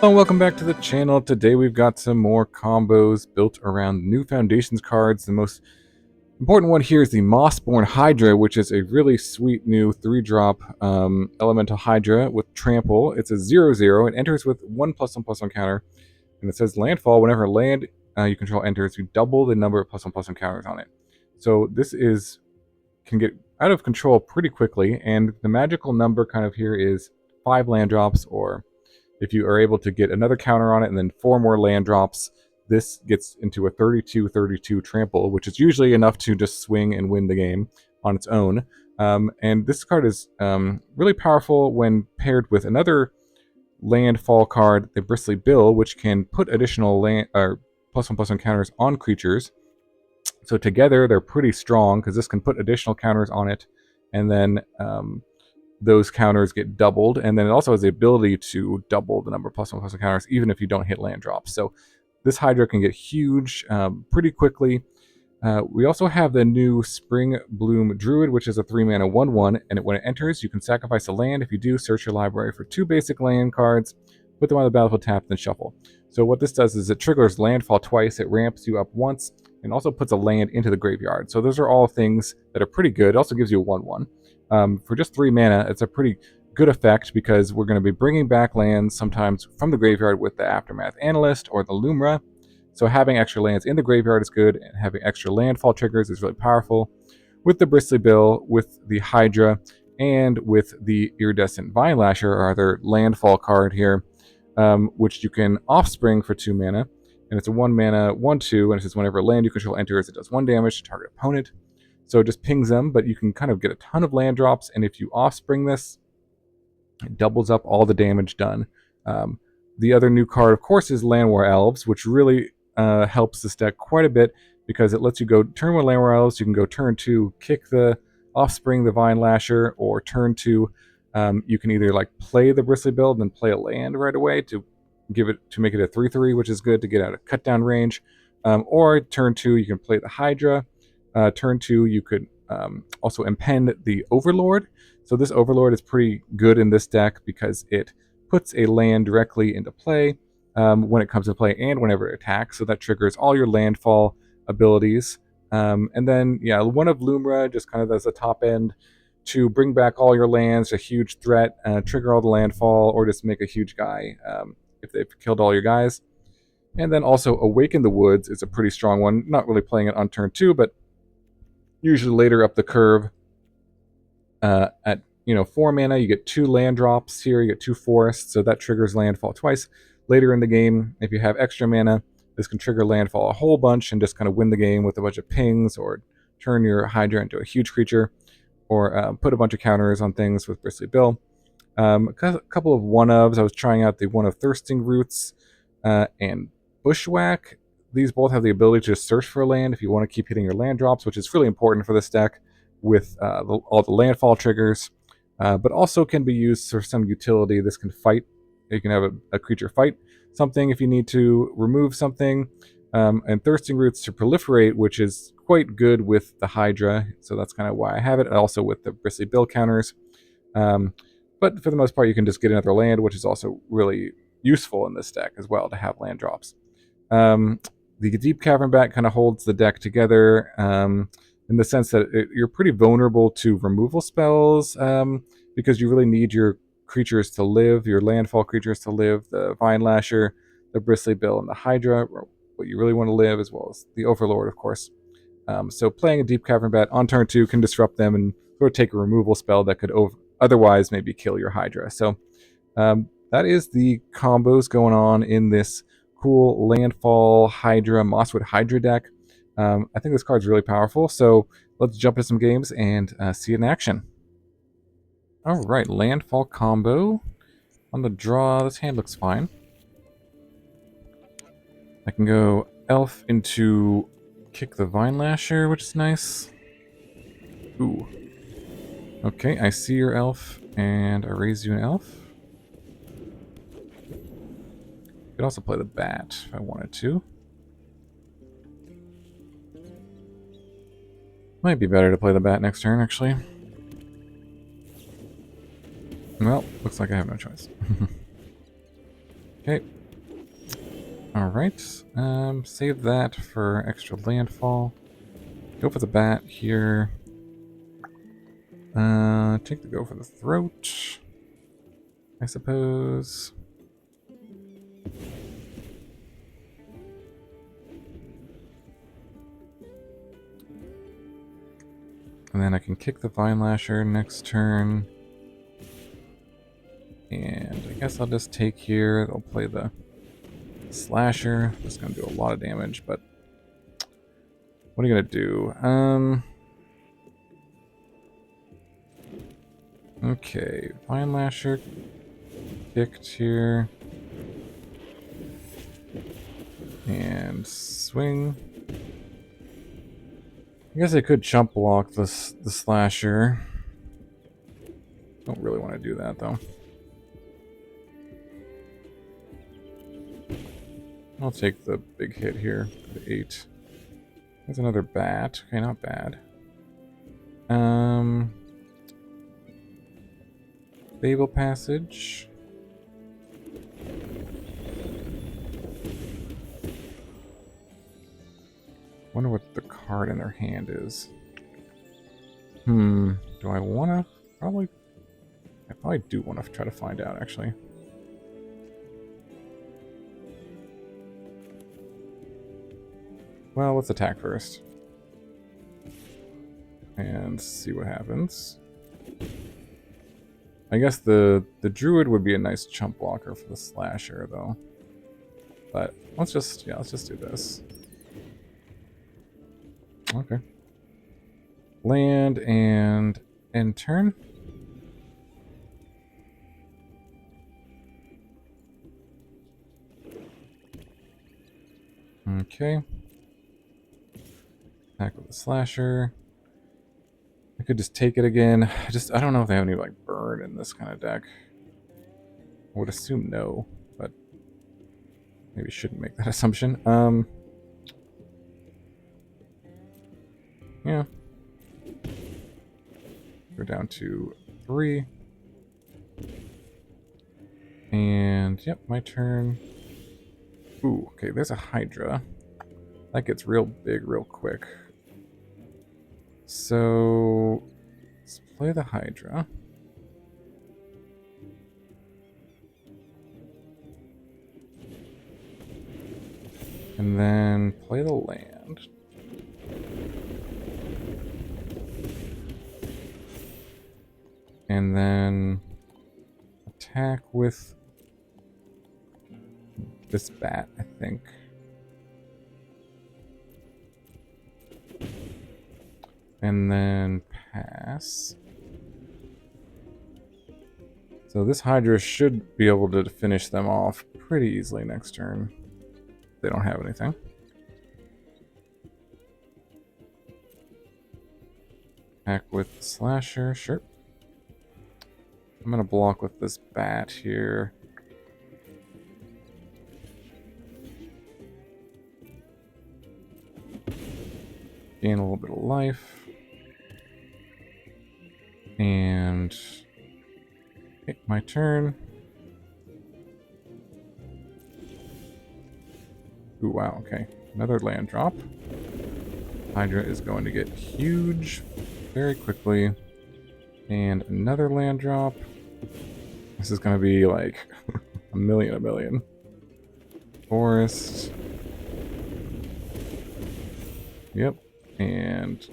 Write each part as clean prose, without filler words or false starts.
Hello, welcome back to the channel. Today we've got some more combos built around new Foundations cards. The most important one here is the Mossborn Hydra, which is a really sweet new 3-drop Elemental Hydra with Trample. It's a 0/0. It enters with 1+1/+1 counter, and it says landfall. Whenever land you control enters, you double the number of +1/+1 counters on it. So this can get out of control pretty quickly, and the magical number kind of here is 5 land drops, or if you are able to get another counter on it and then 4 more land drops, this gets into a 32/32 trample, which is usually enough to just swing and win the game on its own. And this card is really powerful when paired with another landfall card, the Bristly Bill, which can put additional land or +1/+1 counters on creatures. So together they're pretty strong because this can put additional counters on it, and then those counters get doubled, and then it also has the ability to double the number of +1/+1 counters even if you don't hit land drops. So this Hydra can get huge pretty quickly. We also have the new Springbloom Druid, which is a 3-mana 1/1, and when it enters, you can sacrifice a land. If you do, search your library for 2 basic land cards, put them on the battlefield tapped, then shuffle. So what this does is it triggers landfall twice, it ramps you up once, and also puts a land into the graveyard. So those are all things that are pretty good. It also gives you a 1/1. For just 3 mana, it's a pretty good effect because we're going to be bringing back lands sometimes from the graveyard with the Aftermath Analyst or the Lumra. So having extra lands in the graveyard is good, and having extra landfall triggers is really powerful. With the Bristly Bill, with the Hydra, and with the Iridescent Vinelasher, our other landfall card here, which you can offspring for 2 mana. And it's a 1-mana 1/2, and it says whenever land you control enters, it does 1 damage to target opponent. So it just pings them, but you can kind of get a ton of land drops, and if you offspring this, it doubles up all the damage done. The other new card, of course, is Llanowar Elves, which really helps this deck quite a bit because it lets you go turn 1 Llanowar Elves, you can go turn 2, kick the offspring, the Vinelasher, or turn 2, you can either like play the Bristly Bill and then play a land right away to make it a 3/3, which is good to get out of cut down range, or turn 2 you can play the Hydra. Turn 2, you could also impend the Overlord. So this Overlord is pretty good in this deck because it puts a land directly into play when it comes to play and whenever it attacks. So that triggers all your landfall abilities. And then, yeah, one of Lumra just kind of as a top end to bring back all your lands, a huge threat, trigger all the landfall, or just make a huge guy if they've killed all your guys. And then also Awaken the Woods is a pretty strong one. Not really playing it on turn 2, but usually later up the curve at 4 mana you get 2 land drops. Here you get 2 forests, so that triggers landfall twice. Later in the game, if you have extra mana, this can trigger landfall a whole bunch and just kind of win the game with a bunch of pings, or turn your Hydra into a huge creature, or put a bunch of counters on things with Bristly Bill. A couple of one-ofs. I was trying out the one of Thirsting Roots and Bushwhack. These both have the ability to just search for a land if you want to keep hitting your land drops, which is really important for this deck with all the landfall triggers, but also can be used for some utility. This can fight. You can have a creature fight something if you need to remove something, and Thirsting Roots to proliferate, which is quite good with the Hydra, so that's kind of why I have it, and also with the Bristly Bill counters. But for the most part, you can just get another land, which is also really useful in this deck as well to have land drops. The Deep-Cavern Bat kind of holds the deck together in the sense that you're pretty vulnerable to removal spells because you really need your creatures to live, your landfall creatures to live, the Vinelasher, the Bristly Bill, and the Hydra, what you really want to live, as well as the Overlord, of course. So playing a Deep-Cavern Bat on turn 2 can disrupt them and sort of take a removal spell that could otherwise maybe kill your Hydra. So that is the combos going on in this cool landfall Hydra, Mosswood Hydra deck. I think this card's really powerful, so let's jump into some games and see it in action. Alright, landfall combo. On the draw, this hand looks fine. I can go elf into kick the Vinelasher, which is nice. Ooh. Okay, I see your elf, and I raise you an elf. Could also play the bat if I wanted to. Might be better to play the bat next turn, actually. Well, looks like I have no choice. Okay. Alright. Save that for extra landfall. Go for the bat here. Take the go for the throat, I suppose. And then I can kick the Vinelasher next turn. And I guess I'll just take here. I'll play the Slasher. That's going to do a lot of damage, but what are you going to do? Okay, Vinelasher kicked here. And swing. I guess I could chump block the Slasher. Don't really want to do that, though. I'll take the big hit here, the 8. There's another bat. Okay, not bad. Fabled Passage. Wonder what the card in their hand is. Do I wanna? I probably do want to try to find out, actually. Well, let's attack first. And see what happens. I guess the Druid would be a nice chump blocker for the Slasher, though. But let's just do this. Okay. Land and end turn. Okay. Attack with the Slasher. I could just take it again. I don't know if they have any like burn in this kind of deck. I would assume no, but maybe shouldn't make that assumption. Yeah. Go down to 3. And yep, my turn. Ooh, okay, there's a Hydra. That gets real big real quick. So let's play the Hydra. And then play the land. And then attack with this bat, I think. And then pass. So this Hydra should be able to finish them off pretty easily next turn. They don't have anything. Attack with the Slasher, sure. I'm gonna block with this bat here. Gain a little bit of life. And okay, my turn. Ooh, wow, okay. Another land drop. Hydra is going to get huge very quickly. And another land drop. This is going to be like a million. Forest. Yep. And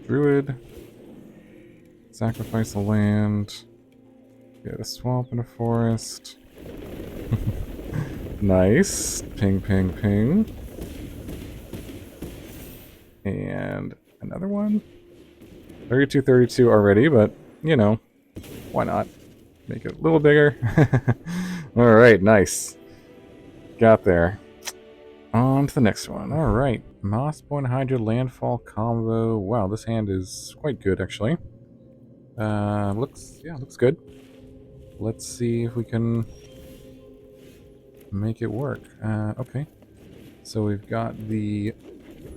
Druid. Sacrifice a land. Get a swamp and a forest. Nice. Ping, ping, ping. And another one. 32 already, but, you know, why not? Make it a little bigger. Alright, nice. Got there. On to the next one. Alright. Mossborn Hydra landfall combo. Wow, this hand is quite good, actually. Looks good. Let's see if we can make it work. Okay. So we've got the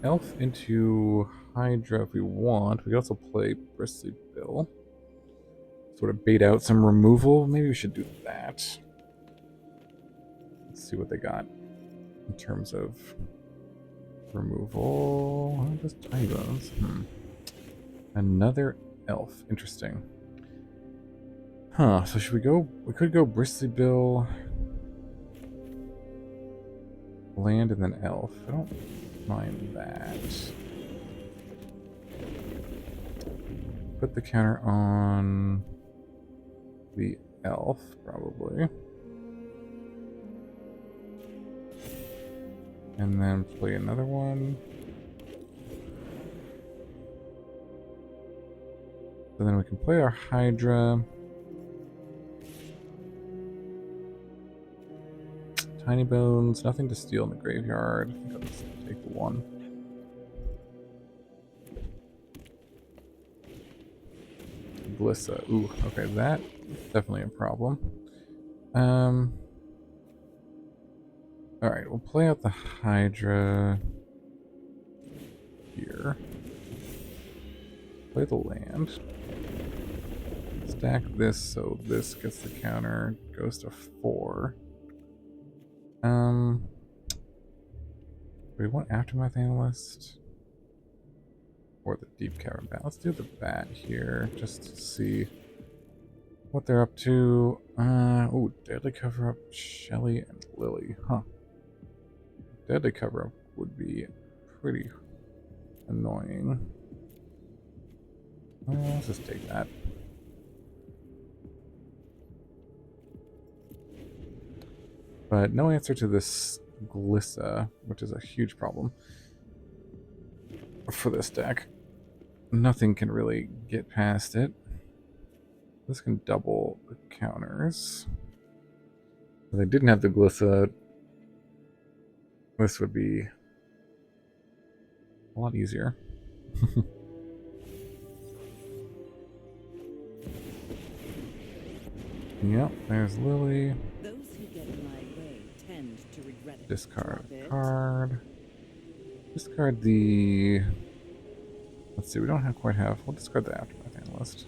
elf into Hydra if we want. We can also play Bristly Bill. Sort of bait out some removal. Maybe we should do that. Let's see what they got in terms of removal. Oh, just tiny bones. Another elf. Interesting. Huh, so should we go? We could go Bristly Bill, land, and then elf. I don't mind that. Put the counter on the elf, probably. And then play another one. So then we can play our Hydra. Tiny bones, nothing to steal in the graveyard. I think I'll just take the one. Glissa. Ooh, okay, that's definitely a problem. Alright, we'll play out the Hydra here. Play the land. Stack this so this gets the counter, goes to 4. Do we want Aftermath Analyst? Or the Deep-Cavern Bat? Let's do the Bat here, just to see what they're up to. Ooh, Deadly Cover-Up, Shelly, and Lily. Huh. Deadly Cover-Up would be pretty annoying. Let's just take that. But no answer to this Glissa, which is a huge problem for this deck. Nothing can really get past it. This can double the counters. If they didn't have the Glissa, this would be a lot easier. Yep, there's Lily. Those who get in my way tend to regret it. Discard a card. Discard the... Let's see, we don't quite have... We'll discard the Aftermath Analyst.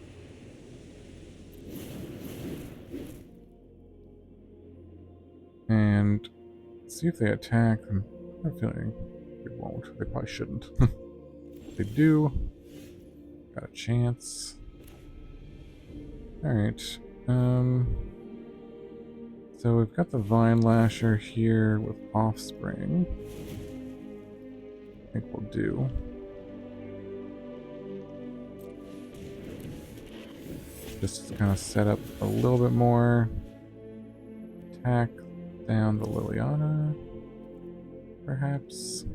And see if they attack. I'm feeling they won't. They probably shouldn't. If they do, got a chance. Alright. So we've got the Vinelasher here with Offspring. I think we'll do. Just to kind of set up a little bit more. Attack down the Liliana, perhaps.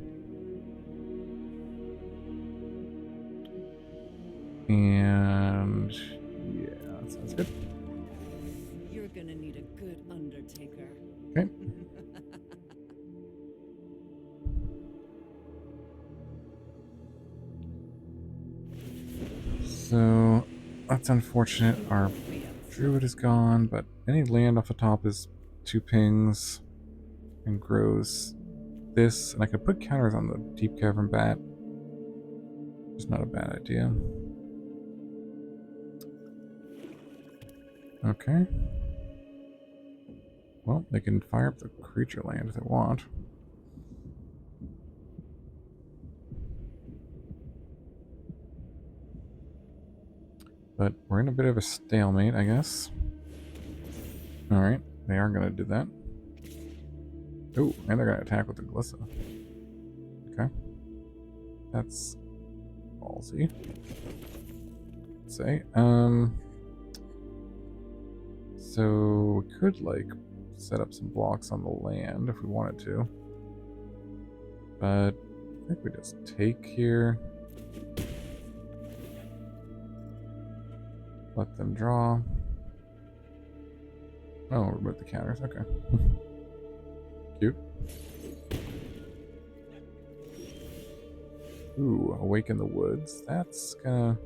And yeah, that sounds good. You're gonna need a good undertaker. Okay. So that's unfortunate. Our Druid is gone, but any land off the top is 2 pings and grows this. And I could put counters on the Deep-Cavern Bat. It's not a bad idea. Okay. Well, they can fire up the creature land if they want. But we're in a bit of a stalemate, I guess. Alright, they are going to do that. Ooh, and they're going to attack with the Glissa. Okay. That's ballsy, let's say. So we could, like, set up some blocks on the land if we wanted to. But I think we just take here. Let them draw. Oh, remove the counters. Okay. Cute. Ooh, Awaken the Woods. That's gonna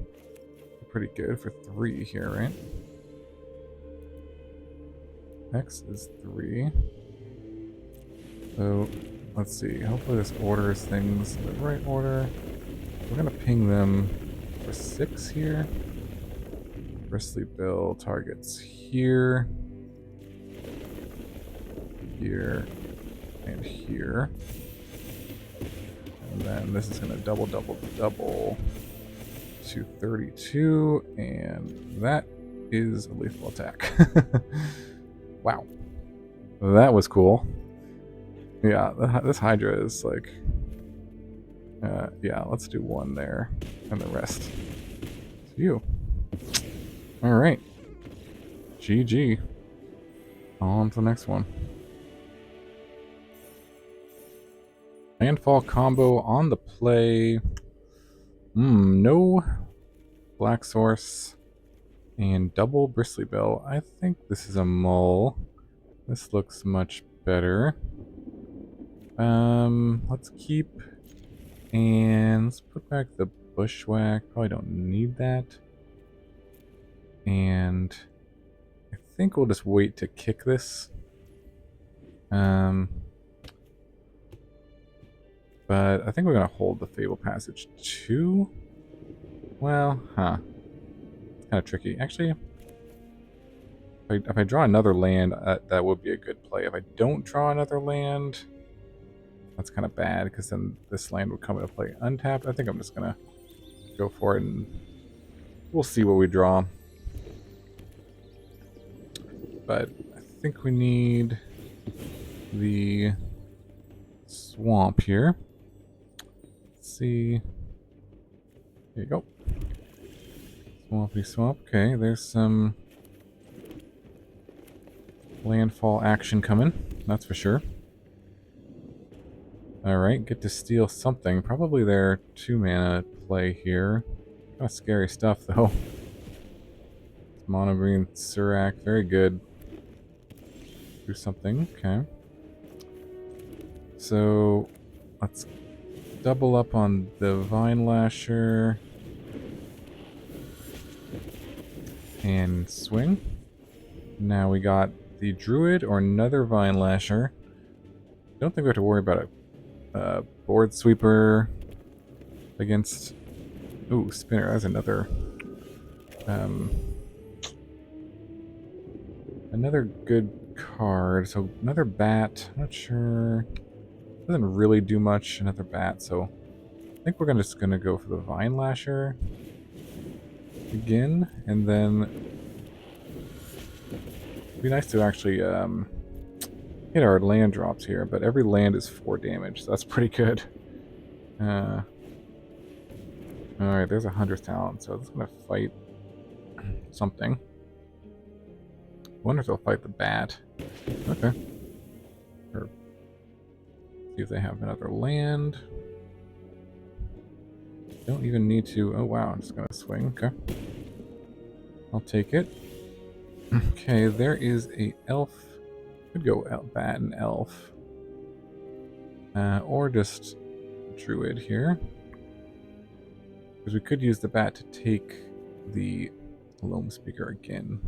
be pretty good for 3 here, right? X is 3. So, let's see. Hopefully this orders things in the right order. We're gonna ping them for 6 here. Bristly Bill targets here. here, and here. And then this is going to double to 32, and that is a lethal attack. Wow. That was cool. Yeah, this Hydra is like... yeah, let's do one there, and the rest to you. Alright. GG. On to the next one. Landfall combo on the play. No Black Source and double Bristly Bill. I think this is a mull. This looks much better. Let's keep, and let's put back the Bushwhack. Probably don't need that. And I think we'll just wait to kick this. But I think we're going to hold the Fabled Passage too. Well, it's kind of tricky. Actually, if I draw another land, that would be a good play. If I don't draw another land, that's kind of bad, because then this land would come into play untapped. I think I'm just going to go for it, and we'll see what we draw. But I think we need the swamp here. Let's see. There you go. Swampy swamp. Okay, there's some landfall action coming. That's for sure. Alright, get to steal something. Probably their 2-mana play here. Kind of scary stuff, though. Mono green Surak. Very good. Do something. Okay. So, let's double up on the Vinelasher. And swing. Now we got the Druid or another Vinelasher. Don't think we have to worry about a board sweeper against... Ooh, Spinner. That's another... another good card. So another bat. I'm not sure. Doesn't really do much. Another bat. So I think we're just gonna go for the Vinelasher again, and then it'd be nice to actually hit our land drops here. But every land is 4 damage, so that's pretty good. All right, there's a 100th talent, so it's gonna fight something. I wonder if they'll fight the bat. Okay. Or see if they have another land. Don't even need to... Oh, wow. I'm just going to swing. Okay. I'll take it. Okay, there is a elf. Could go bat and elf. Or just druid here. Because we could use the bat to take the Loam Speaker again.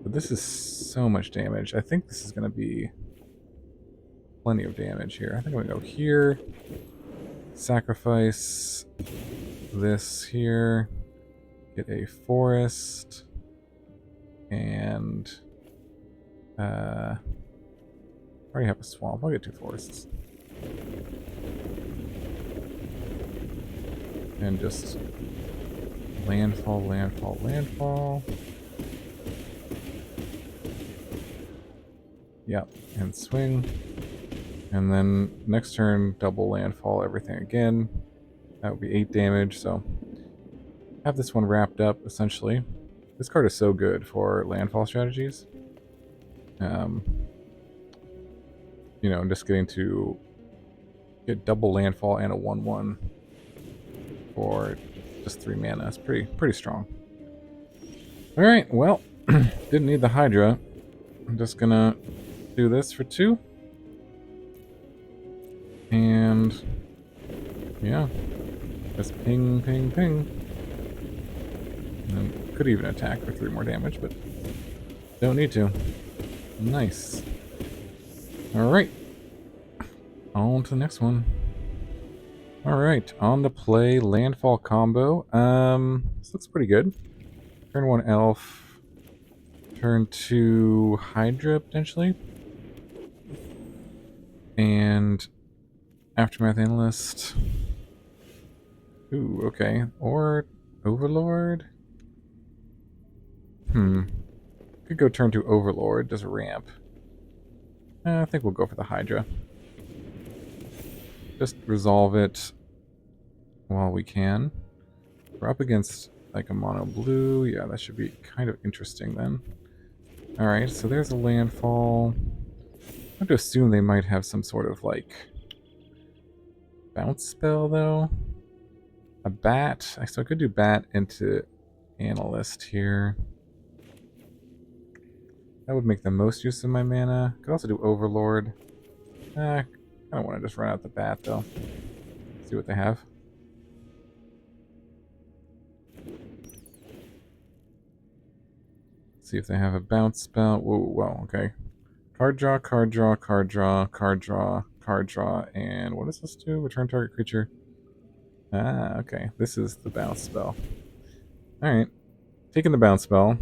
But this is so much damage. I think this is going to be plenty of damage here. I think I'm going to go here. Sacrifice this here. Get a forest. And... I already have a swamp. I'll get 2 forests. And just... landfall, landfall, landfall. Yep, and swing. And then next turn, double landfall everything again. That would be 8 damage, so have this one wrapped up, essentially. This card is so good for landfall strategies. You know, just getting to get double landfall and a 1/1 for just 3 mana. That's pretty strong. Alright, well, didn't need the Hydra. I'm just gonna do this for 2. And yeah, just ping, ping, ping. And could even attack for 3 more damage, but don't need to. Nice. Alright. On to the next one. Alright, on the play, landfall combo. This looks pretty good. Turn 1 elf. Turn 2 Hydra, potentially. And Aftermath Analyst. Ooh, okay. Or Overlord? Could go turn to Overlord, just ramp. I think we'll go for the Hydra. Just resolve it while we can. We're up against like a mono blue. Yeah, that should be kind of interesting then. Alright, so there's a landfall. I have to assume they might have some sort of like bounce spell though. A bat. So I could do bat into analyst here. That would make the most use of my mana. Could also do overlord. I don't want to just run out the bat though. See what they have. See if they have a bounce spell. Whoa, wow, okay. Card draw, card draw, card draw, card draw, card draw, and what does this do? Return target creature. Ah, okay. This is the bounce spell. Alright. Taking the bounce spell.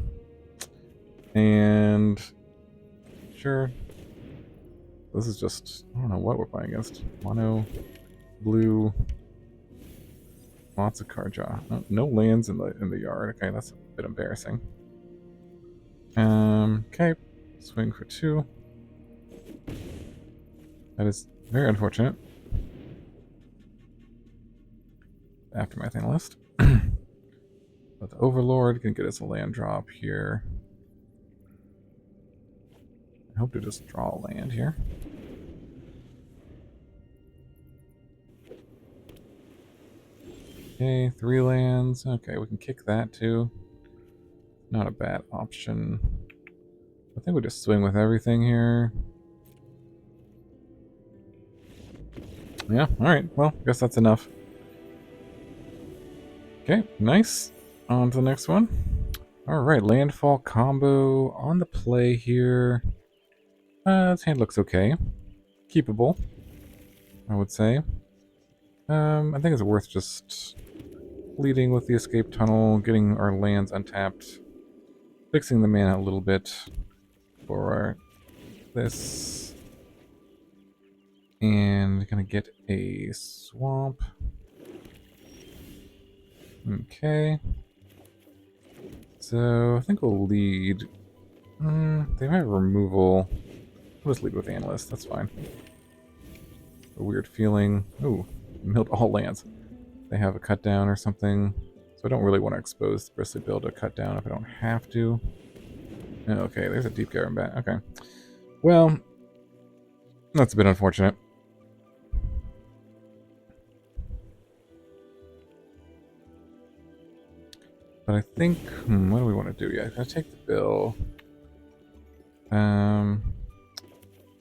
And sure. This is just, I don't know what we're playing against. Mono, blue, lots of card draw. No lands in the yard. Okay, that's a bit embarrassing. Okay, swing for 2. That is very unfortunate. Aftermath Analyst. But the Overlord can get us a land drop here. I hope to just draw a land here. Okay, 3 lands. Okay, we can kick that too. Not a bad option. I think we'll just swing with everything here. Yeah, alright. Well, I guess that's enough. Okay, nice. On to the next one. Alright, landfall combo on the play here. This hand looks okay. Keepable, I would say. I think it's worth just leading with the escape tunnel, getting our lands untapped, fixing the mana a little bit for this, and gonna get a swamp. Okay. So I think we'll lead. They might have removal. We'll just lead with analyst. That's fine. A weird feeling. Ooh, milled all lands. They have a cut down or something. So I don't really want to expose the Bristly build to cut down if I don't have to. Okay, there's a Deep-Cavern Bat. Okay. Well, that's a bit unfortunate. But I think, what do we want to do? Yeah, I gotta take the bill.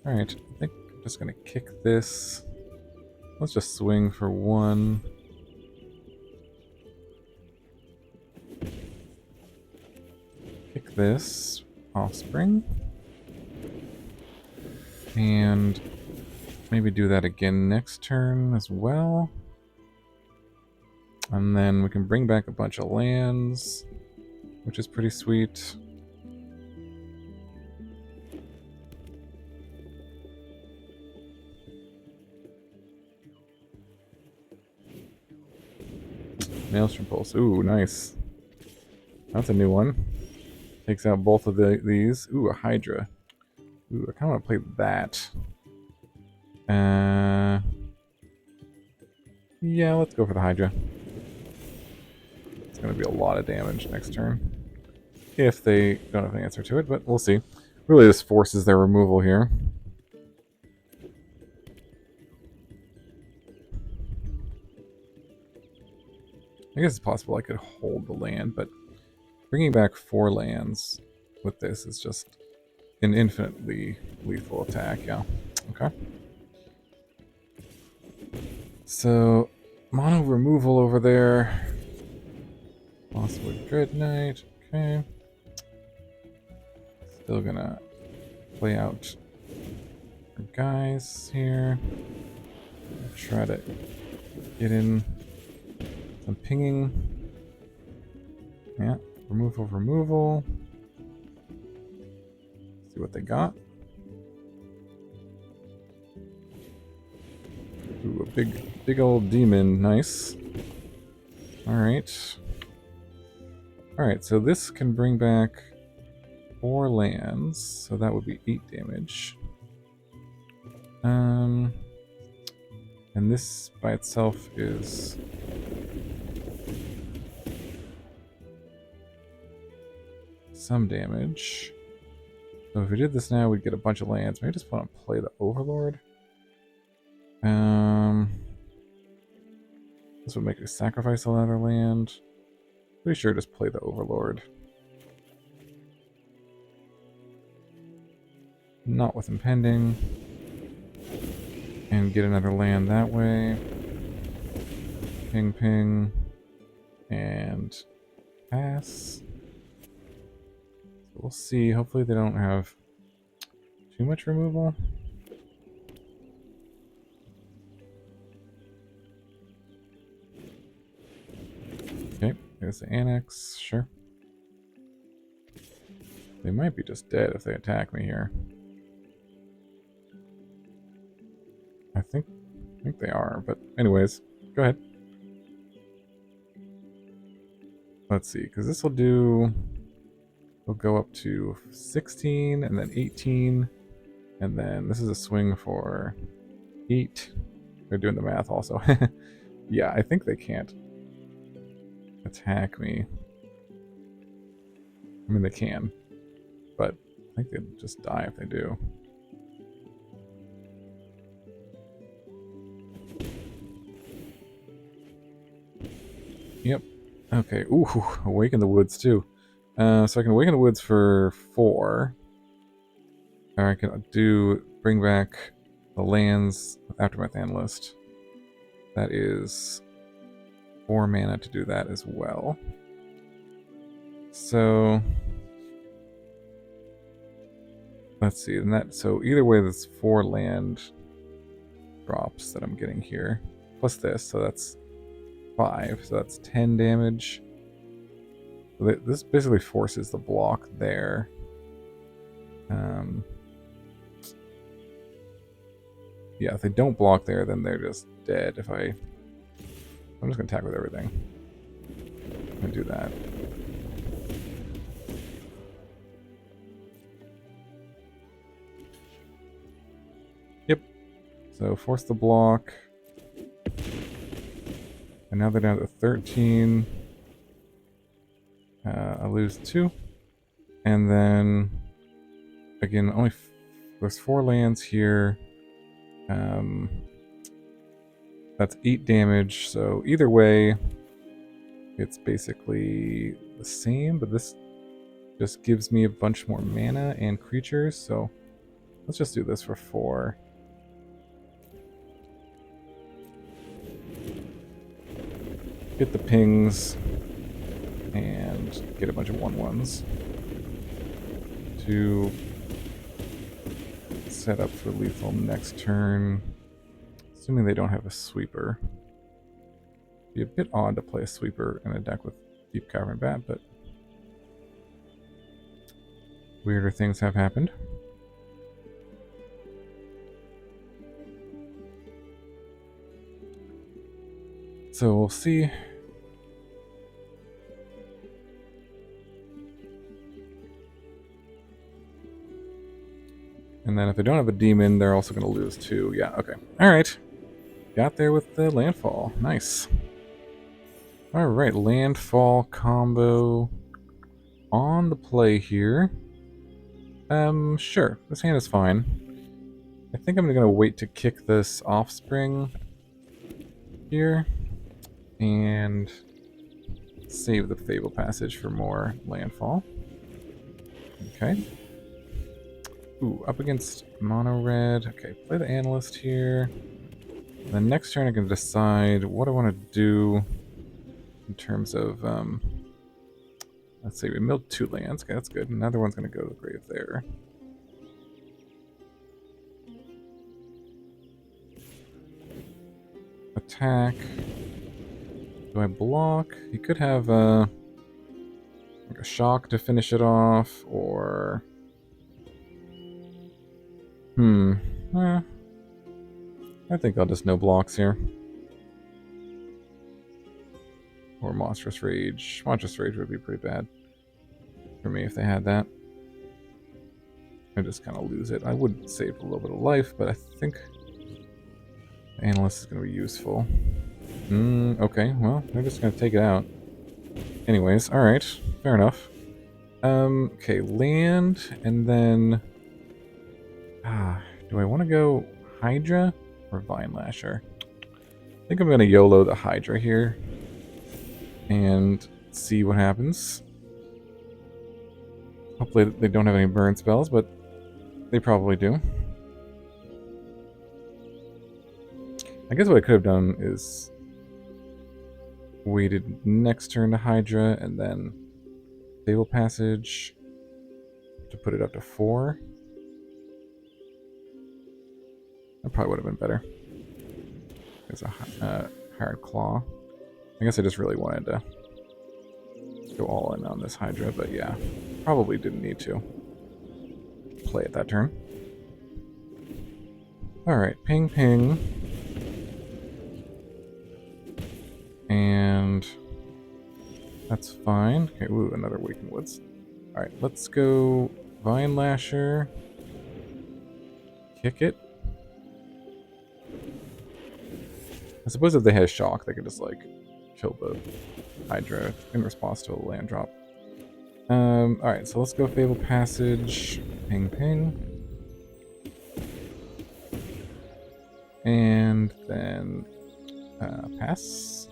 Alright, I think I'm just gonna kick this. Let's just swing for 1. Kick this. Offspring. And maybe do that again next turn as well. And then we can bring back a bunch of lands, which is pretty sweet. Maelstrom Pulse. Ooh, nice. That's a new one. Takes out both of these. Ooh, a Hydra. Ooh, I kind of want to play that. Yeah, let's go for the Hydra. It's going to be a lot of damage next turn. If they don't have an answer to it, but we'll see. Really, this forces their removal here. I guess it's possible I could hold the land, but bringing back 4 lands with this is just an infinitely lethal attack, yeah. Okay. So, mono removal over there. Mosswood Dread Knight, okay. Still gonna play out our guys here. Try to get in some pinging. Yeah, removal. See what they got. big old demon. Nice. Alright. Alright, so this can bring back 4 lands, so that would be 8 damage. And this by itself is some damage. So if we did this now, we'd get a bunch of lands. Maybe just want to play the Overlord. This would make me sacrifice another land. Pretty sure just play the Overlord. Not with impending. And get another land that way. Ping, ping. And pass. So we'll see. Hopefully they don't have too much removal. Okay, there's the Annex. Sure. They might be just dead if they attack me here. I think they are, but anyways, go ahead. Let's see, because this will do... We'll go up to 16, and then 18, and then this is a swing for 8. They're doing the math also. Yeah, I think they can't attack me. I mean, they can, but I think they'd just die if they do. Yep. Okay. Ooh, Awaken the Woods too. So I can Awaken the Woods for 4. Or I can bring back the lands with Aftermath Analyst. That is 4 mana to do that as well. So let's see, so either way that's 4 land drops that I'm getting here. Plus this, so that's 5, so that's 10 damage. This basically forces the block there. Yeah, if they don't block there, then they're just dead. I'm just gonna attack with everything. I'm gonna do that. Yep. So force the block. And now they're down to 13. I lose 2. And then, again, there's 4 lands here. That's 8 damage, so either way, it's basically the same, but this just gives me a bunch more mana and creatures, so let's just do this for 4. Get the pings, and get a bunch of 1/1s to set up for lethal next turn. Assuming they don't have a sweeper. Be a bit odd to play a sweeper in a deck with Deep-Cavern Bat, but weirder things have happened. So we'll see. And then if they don't have a demon, they're also going to lose 2. Yeah, okay. Alright. Got there with the landfall. Nice. Alright, landfall combo on the play here. Sure. This hand is fine. I think I'm going to wait to kick this offspring here. And save the Fabled Passage for more landfall. Okay. Ooh, up against mono red. Okay, play the Analyst here. Then next turn I can decide what I want to do in terms of, let's see, we milled 2 lands. Okay, that's good. Another one's going to go to the grave there. Attack. Do I block? He could have like a shock to finish it off, or... I think I'll just no blocks here. Or Monstrous Rage. Monstrous Rage would be pretty bad for me if they had that. I just kind of lose it. I would save a little bit of life, but I think the Analyst is going to be useful. Okay, well, they're just going to take it out. Anyways, alright. Fair enough. Okay, land, and then... do I want to go Hydra or Vinelasher? I think I'm going to YOLO the Hydra here and see what happens. Hopefully they don't have any burn spells, but they probably do. I guess what I could have done is waited next turn to Hydra and then Fabled Passage to put it up to 4. That probably would have been better. There's a Hard Claw. I guess I just really wanted to go all in on this Hydra, but yeah, probably didn't need to play it that turn. Alright, ping ping. And that's fine. Okay, ooh, another Awaken the Woods. Alright, let's go Vinelasher. Kick it. I suppose if they had Shock, they could just, like, kill the Hydra in response to a land drop. Alright, so let's go Fabled Passage. Ping ping. And then pass.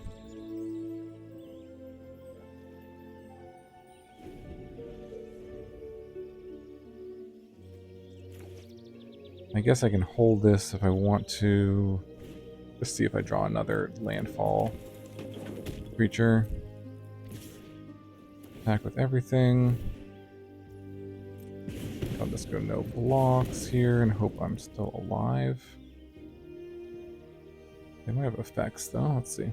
I guess I can hold this if I want to. Just see if I draw another landfall creature. Attack with everything. I'll just go no blocks here and hope I'm still alive. They might have effects though. Let's see.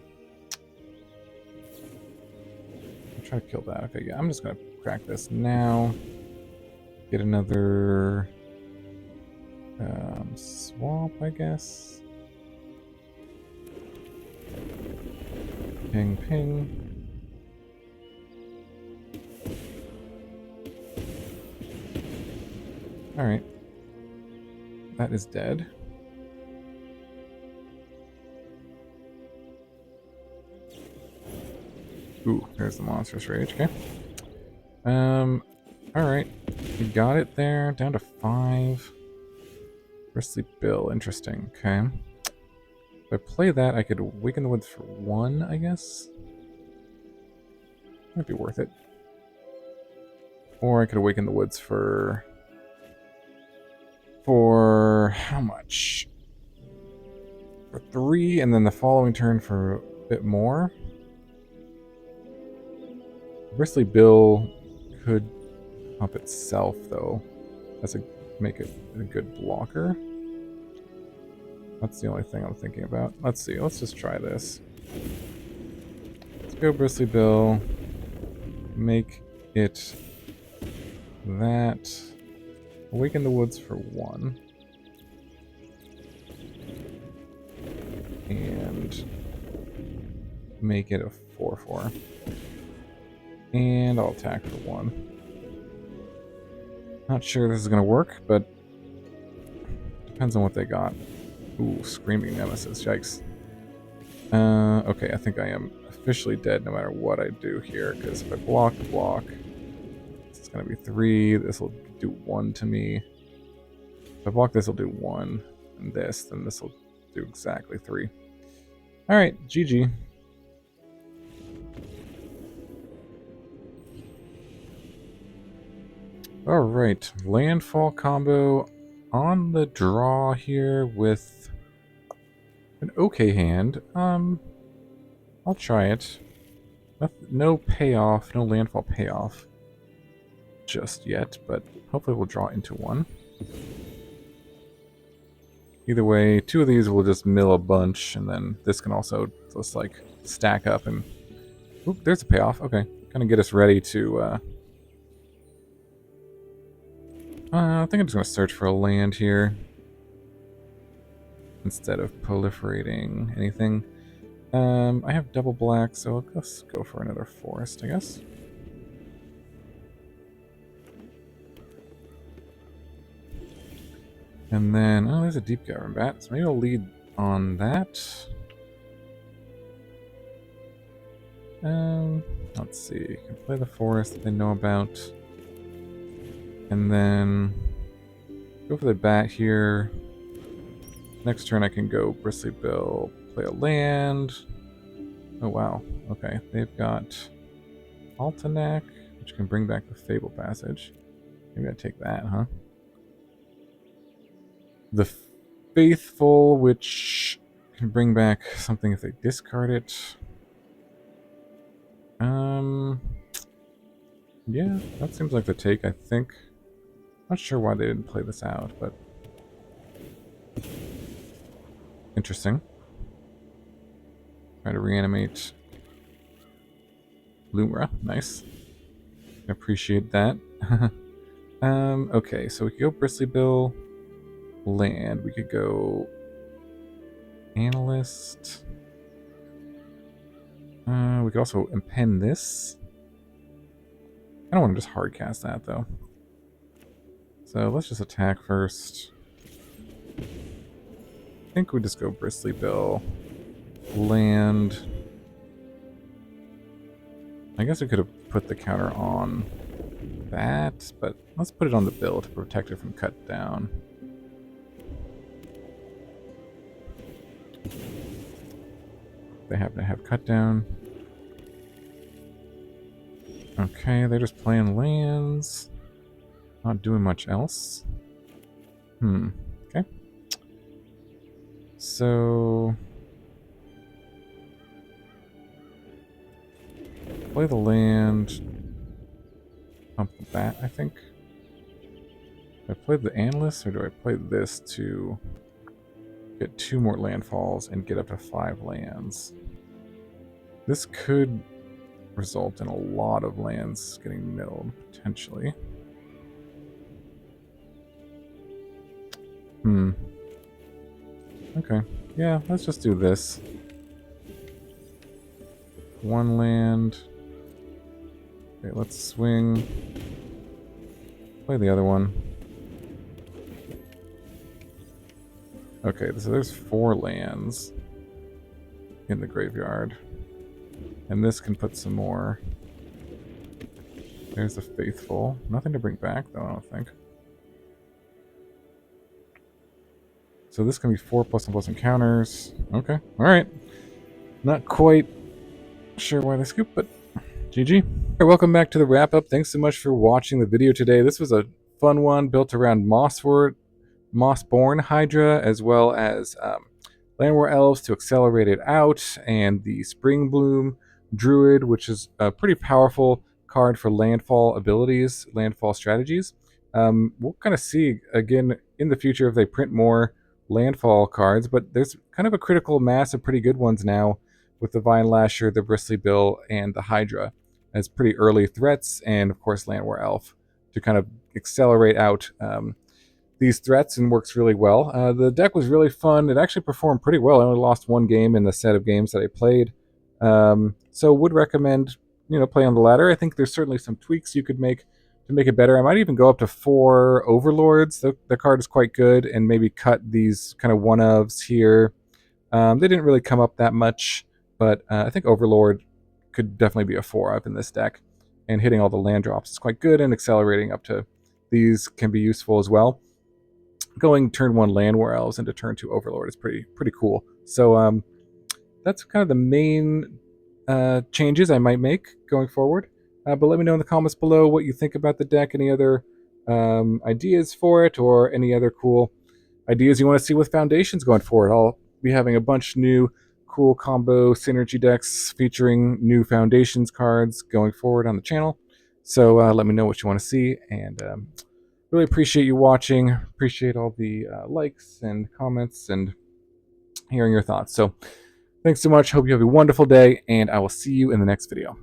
I'll try to kill that. Okay, yeah, I'm just gonna crack this now. Get another swamp, I guess. Ping ping. Alright. That is dead. Ooh, there's the Monstrous Rage, okay. Alright. We got it there, down to 5. Bristly Bill, interesting, okay. If I play that, I could Awaken the Woods for 1, I guess. Might be worth it. Or I could Awaken the Woods for how much? For 3, and then the following turn for a bit more. Bristly Bill could pump itself, though. That's make it a good blocker. That's the only thing I'm thinking about. Let's see. Let's just try this. Let's go Bristly Bill. Make it that. Awaken the Woods for 1. And make it a 4/4. And I'll attack for 1. Not sure this is going to work, but depends on what they got. Ooh, Screaming Nemesis. Yikes. Okay, I think I am officially dead no matter what I do here, because if I block, this is going to be 3. This will do 1 to me. If I block this, will do 1. And this, then this will do exactly 3. Alright, GG. Alright, landfall combo on the draw here with an okay hand. I'll try it. No payoff, no landfall payoff just yet, but hopefully we'll draw into one. Either way, 2 of these will just mill a bunch, and then this can also just like stack up and... Oop, there's a payoff. Okay, kind of get us ready to... I think I'm just going to search for a land here. instead of proliferating anything. I have double black, so let's go for another forest, I guess. And then, oh, there's a Deep-Cavern Bat, so maybe I'll lead on that. Let's see. Can play the forest that they know about. And then go for the bat here. Next turn I can go Bristly Bill, play a land. Oh wow. Okay. They've got Altanak, which can bring back the Fabled Passage. Maybe I take that, huh? The Faithful, which can bring back something if they discard it. Yeah, that seems like the take, I think. Not sure why they didn't play this out, but interesting. Try to reanimate Lumra. Nice. Appreciate that. Okay, so we could go Bristly Bill, land. We could go Analyst. We could also impend this. I don't want to just hard cast that though. So let's just attack first. I think we just go Bristly Bill, land. I guess we could have put the counter on that, but let's put it on the bill to protect it from cut down. They happen to have cut down. Okay, they're just playing lands. Not doing much else. Okay. So play the land. Pump the bat, I think. Do I play the Analyst, or do I play this to get 2 more landfalls and get up to 5 lands? This could result in a lot of lands getting milled, potentially. Okay. Yeah, let's just do this. 1 land. Okay, let's swing. Play the other one. Okay, so there's 4 lands in the graveyard. And this can put some more. There's the Faithful. Nothing to bring back, though, I don't think. So this can be 4 +1/+ encounters. Okay, alright. Not quite sure why they scooped, but GG. Alright, welcome back to the wrap-up. Thanks so much for watching the video today. This was a fun one built around Mossborn Hydra, as well as Llanowar Elves to accelerate it out, and the Springbloom Druid, which is a pretty powerful card for landfall abilities, landfall strategies. We'll kind of see again in the future if they print more landfall cards, but there's kind of a critical mass of pretty good ones now with the Vinelasher, the Bristly Bill, and the Hydra as pretty early threats, and of course Llanowar Elf to kind of accelerate out these threats, and works really well. The deck was really fun. It actually performed pretty well. I only lost 1 game in the set of games that I played. So would recommend, play on the ladder. I think there's certainly some tweaks you could make to make it better. I might even go up to 4 Overlords. The card is quite good, and maybe cut these kind of one-ofs here. They didn't really come up that much, but I think Overlord could definitely be a 4-up in this deck. And hitting all the land drops is quite good, and accelerating up to these can be useful as well. Going turn 1 Llanowar Elves into turn 2 Overlord is pretty cool. So that's kind of the main changes I might make going forward. But let me know in the comments below what you think about the deck, any other ideas for it, or any other cool ideas you want to see with Foundations going forward. I'll be having a bunch new cool combo synergy decks featuring new Foundations cards going forward on the channel. So let me know what you want to see, and really appreciate you watching. Appreciate all the likes and comments and hearing your thoughts. So thanks so much. Hope you have a wonderful day, and I will see you in the next video.